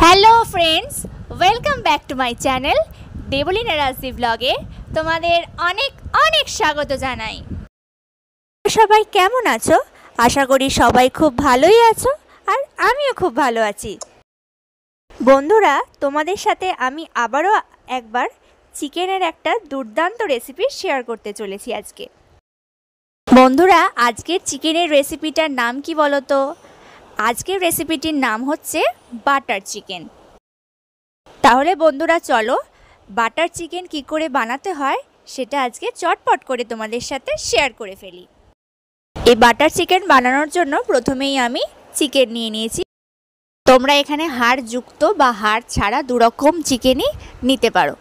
Hello friends, welcome back to my channel Debalina রাজদি ব্লগে তোমাদের অনেক অনেক স্বাগত জানাই। সবাই কেমন আছো? আশা করি সবাই খুব ভালোই আছো, আর আমিও খুব ভালো আছি। বন্ধুরা, তোমাদের সাথে আমি আবারও একবার চিকেনের একটা দুর্দান্ত রেসিপি শেয়ার করতে চলেছি আজকে। বন্ধুরা, আজকের চিকেনের রেসিপিটার নাম কি বলো তো? আজকের রেসিপিটির নাম হচ্ছে বাটার চিকেন। তাহলে বন্ধুরা চলো বাটার চিকেন কি করে বানাতে হয় সেটা আজকে চটপট করে তোমাদের সাথে শেয়ার করে ফেলি। এই বাটার চিকেন বানানোর জন্য প্রথমেই আমি চিকেন নিয়ে নিয়েছি। তোমরা এখানে হাড় যুক্ত বা হাড় ছাড়া দুরকম চিকেনই নিতে পারো।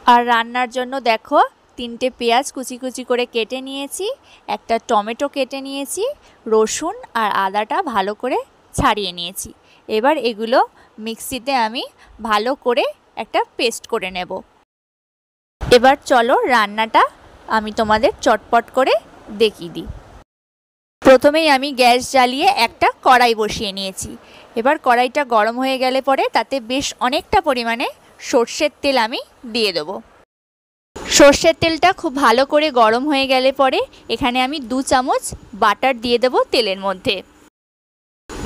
আর রান্নার জন্য দেখো 3টে পেঁয়াজ কুচি কুচি করে কেটে নিয়েছি, একটা টমেটো কেটে নিয়েছি, রসুন আর আদাটা ভালো করে ছাড়িয়ে নিয়েছি। এবার এগুলো মিক্সিতে আমি ভালো করে একটা পেস্ট করে নেব। এবার চলো রান্নাটা আমি তোমাদের চটপট করে দেখিয়ে দিই। প্রথমেই আমি গ্যাস জ্বালিয়ে একটা কড়াই বসিয়ে নিয়েছি। এবার কড়াইটা গরম হয়ে গেলে পরে তাতে বেশ অনেকটা পরিমাণে সর্ষের তেল আমি দিয়ে দেবো। সর্ষের তেলটা খুব ভালো করে গরম হয়ে গেলে পরে এখানে আমি 2 চামচ বাটার দিয়ে দেবো তেলের মধ্যে।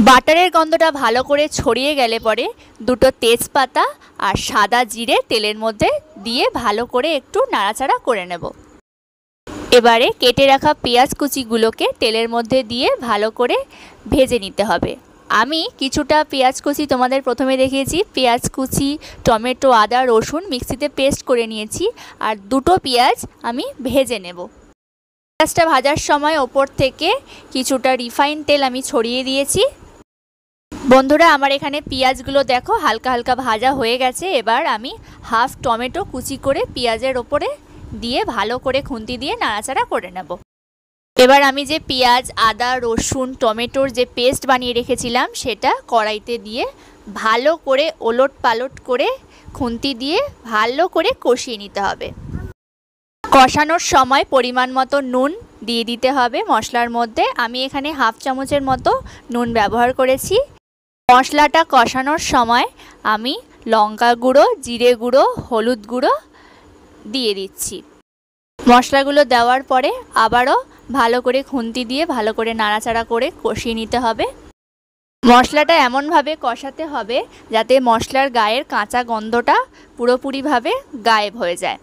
বাটারের গন্ধটা ভালো করে ছড়িয়ে গেলে পরে 2টো তেজপাতা আর সাদা জিরে তেলের মধ্যে দিয়ে ভালো করে একটু নাড়াচাড়া করে নেব। এবারে কেটে রাখা পেঁয়াজ কুচিগুলোকে তেলের মধ্যে দিয়ে ভালো করে ভেজে নিতে হবে। আমি কিছুটা পেঁয়াজ কুচি তোমাদের প্রথমে দেখিয়েছি, পেঁয়াজ কুচি, টমেটো, আদা, রসুন মিক্সিতে পেস্ট করে নিয়েছি, আর 2টো পেঁয়াজ আমি ভেজে নেব। পেঁয়াজটা ভাজার সময় ওপর থেকে কিছুটা রিফাইন তেল আমি ছড়িয়ে দিয়েছি। বন্ধুরা, আমার এখানে পেঁয়াজগুলো দেখো হালকা হালকা ভাজা হয়ে গেছে। এবার আমি হাফ টমেটো কুচি করে পেঁয়াজের ওপরে দিয়ে ভালো করে খুন্তি দিয়ে নাড়াচাড়া করে নেব। এবার আমি যে পেঁয়াজ, আদা, রসুন, টমেটোর যে পেস্ট বানিয়ে রেখেছিলাম সেটা কড়াইতে দিয়ে ভালো করে ওলট পালট করে খুন্তি দিয়ে ভালো করে কষিয়ে নিতে হবে। কষানোর সময় পরিমাণ মতো নুন দিয়ে দিতে হবে মশলার মধ্যে। আমি এখানে হাফ চামচের মতো নুন ব্যবহার করেছি। মশলাটা কষানোর সময় আমি লঙ্কা গুঁড়ো, জিরে গুঁড়ো, হলুদ গুঁড়ো দিয়ে দিচ্ছি। মশলাগুলো দেওয়ার পরে আবারও ভালো করে খুন্তি দিয়ে ভালো করে নাড়াচাড়া করে কষিয়ে নিতে হবে। মশলাটা এমনভাবে কষাতে হবে যাতে মশলার গায়ের কাঁচা গন্ধটা পুরোপুরিভাবে গায়েব হয়ে যায়।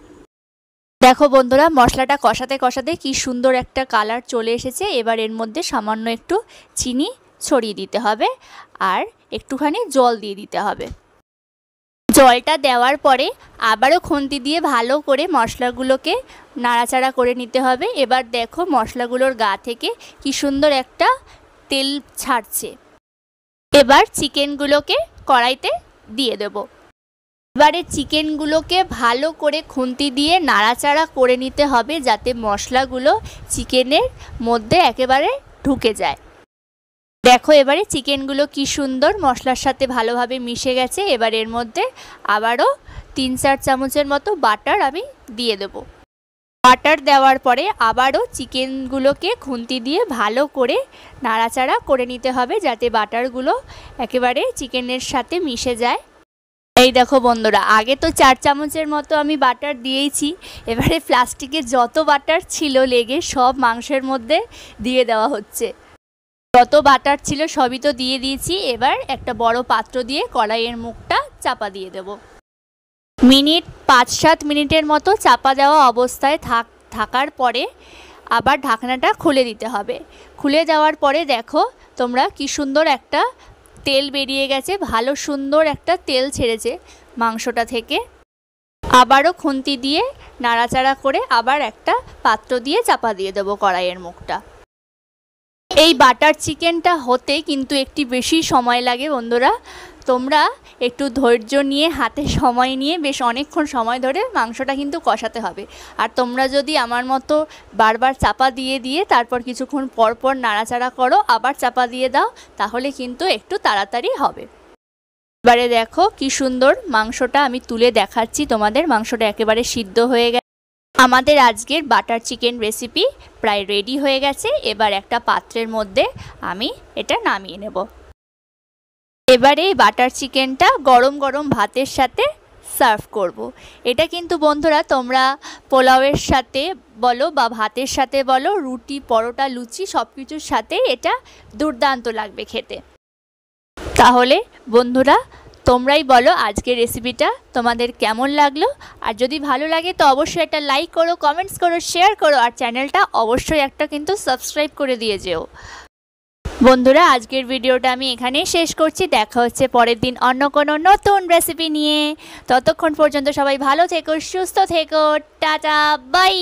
দেখো বন্ধুরা, মশলাটা কষাতে কষাতে কি সুন্দর একটা কালার চলে এসেছে। এবার এর মধ্যে সামান্য একটু চিনি ছড়িয়ে দিতে হবে আর একটুখানি জল দিয়ে দিতে হবে। জলটা দেওয়ার পরে আবারও খুন্তি দিয়ে ভালো করে মশলাগুলোকে নাড়াচাড়া করে নিতে হবে। এবার দেখো মশলাগুলোর গা থেকে কি সুন্দর একটা তেল ছাড়ছে। এবার চিকেনগুলোকে কড়াইতে দিয়ে দেব। এবারে চিকেনগুলোকে ভালো করে খুন্তি দিয়ে নাড়াচাড়া করে নিতে হবে যাতে মশলাগুলো চিকেনের মধ্যে একেবারে ঢুকে যায়। দেখো এবারে চিকেনগুলো কি সুন্দর মশলার সাথে ভালোভাবে মিশে গেছে। এবার এর মধ্যে আবারও 3-4 চামচের মতো বাটার আমি দিয়ে দেব। বাটার দেওয়ার পরে আবারও চিকেনগুলোকে খুন্তি দিয়ে ভালো করে নাড়াচাড়া করে নিতে হবে যাতে বাটারগুলো একেবারে চিকেনের সাথে মিশে যায়। এই দেখো বন্ধুরা, আগে তো 4 চামচের মতো আমি বাটার দিয়েছি। এবারে প্লাস্টিকে যত বাটার ছিল লেগে সব মাংসের মধ্যে দিয়ে দেওয়া হচ্ছে। যত বাটার ছিল সবই তো দিয়ে দিয়েছি। এবার একটা বড় পাত্র দিয়ে কড়াইয়ের মুখটা চাপা দিয়ে দেব। 5-7 মিনিটের মতো চাপা দেওয়া অবস্থায় থাকার পরে আবার ঢাকনাটা খুলে দিতে হবে। খুলে দেওয়ার পরে দেখো তোমরা কি সুন্দর একটা তেল বেরিয়ে গেছে, ভালো সুন্দর একটা তেল ছেড়েছে মাংসটা থেকে। আবারও খুন্তি দিয়ে নাড়াচাড়া করে আবার একটা পাত্র দিয়ে চাপা দিয়ে দেবো কড়াইয়ের মুখটা। এই বাটার চিকেনটা হতে কিন্তু একটু বেশি সময় লাগে বন্ধুরা। তোমরা একটু ধৈর্য নিয়ে হাতে সময় নিয়ে বেশ অনেকক্ষণ সময় ধরে মাংসটা কিন্তু কষাতে হবে। আর তোমরা যদি আমার মতো বারবার চাপা দিয়ে দিয়ে তারপর কিছুক্ষণ পর পর নাড়াচাড়া করো, আবার চাপা দিয়ে দাও, তাহলে কিন্তু একটু তাড়াতাড়ি হবে। এবারে দেখো কি সুন্দর মাংসটা আমি তুলে দেখাচ্ছি তোমাদের। মাংসটা একেবারে সিদ্ধ হয়ে গেছে। আমাদের আজকের বাটার চিকেন রেসিপি প্রায় রেডি হয়ে গেছে। এবার একটা পাত্রের মধ্যে আমি এটা নামিয়ে নেব। এবারে এই বাটার চিকেনটা গরম গরম ভাতের সাথে সার্ভ করব। এটা কিন্তু বন্ধুরা তোমরা পোলাওয়ের সাথে বলো বা ভাতের সাথে বলো, রুটি, পরোটা, লুচি সব কিছুর সাথেই এটা দুর্দান্ত লাগবে খেতে। তাহলে বন্ধুরা তোমরাই বলো আজকের রেসিপিটা তোমাদের কেমন লাগলো। আর যদি ভালো লাগে তো অবশ্যই একটা লাইক করো, কমেন্টস করো, শেয়ার করো, আর চ্যানেলটা অবশ্যই একটা কিন্তু সাবস্ক্রাইব করে দিয়ে যেও। বন্ধুরা আজকের ভিডিওটা আমি এখানেই শেষ করছি। দেখা হচ্ছে পরের দিন অন্য কোনো নতুন রেসিপি নিয়ে। ততক্ষণ পর্যন্ত সবাই ভালো থেকো, সুস্থ থেকো, টাটা, বাই।